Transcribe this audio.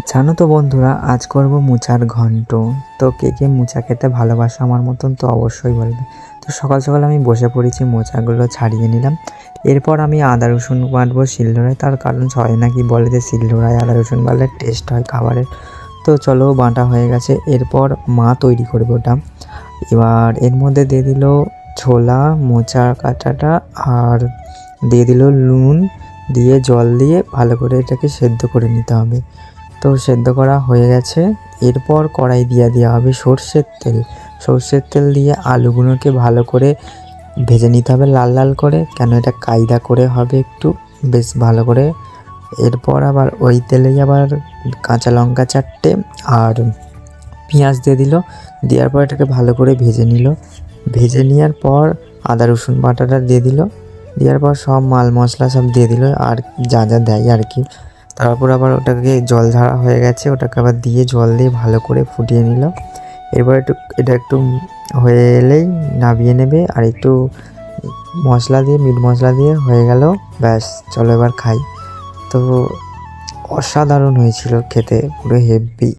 জানো তো বন্ধুরা, আজ করব মোচার ঘন্ট। তো কে কে মোচা খেতে ভালোবাসো আমার মতন তো অবশ্যই বলবে। তো সকাল সকাল আমি বসে পড়েছি, মোচাগুলো ছাড়িয়ে নিলাম। এরপর আমি আদা রসুন বাটবো শিলনোড়ায়, তার কারণ সবাই নাকি বলে যে শিলনোড়ায় আদা রসুন বাটলে টেস্ট হয় খাবারের। তো চলো, বাটা হয়ে গেছে। এরপর মা তৈরি করবে ওটা। এবার এর মধ্যে দিয়ে দিল ছোলা, মোচা কাটাটা, আর দিয়ে দিল নুন, দিয়ে জল দিয়ে ভালো করে এটাকে সেদ্ধ করে নিতে হবে। তো সেদ্ধ করা হয়ে গেছে। এরপর কড়াই দিয়ে দেওয়া হবে সর্ষের তেল দিয়ে আলুগুলোকে ভালো করে ভেজে নিতে হবে লাল লাল করে, কেন এটা কায়দা করে হবে একটু বেশ ভালো করে। এরপর আবার ওই তেলেই আবার কাঁচা লঙ্কা 4টে আর পেঁয়াজ দিয়ে দিল। দেওয়ার পর এটাকে ভালো করে ভেজে নিল। ভেজে নেওয়ার পর আদা রসুন বাটাটা দিয়ে দিল। দেওয়ার পর সব মাল মশলা সব দিয়ে দিল, আর যা যা দেয় আর কি। তারপর আবার ওটাকে জল ঝাড়া হয়ে গেছে, ওটাকে আবার দিয়ে জল দিয়ে ভালো করে ফুটিয়ে নিল। এরপর এটা একটু হয়ে এলেই নামিয়ে নেবে, আর একটু মশলা দিয়ে মিট মশলা দিয়ে হয়ে গেল। ব্যাস, চলো এবার খাই। তো অসাধারণ হয়েছিল খেতে, পুরো হেভি।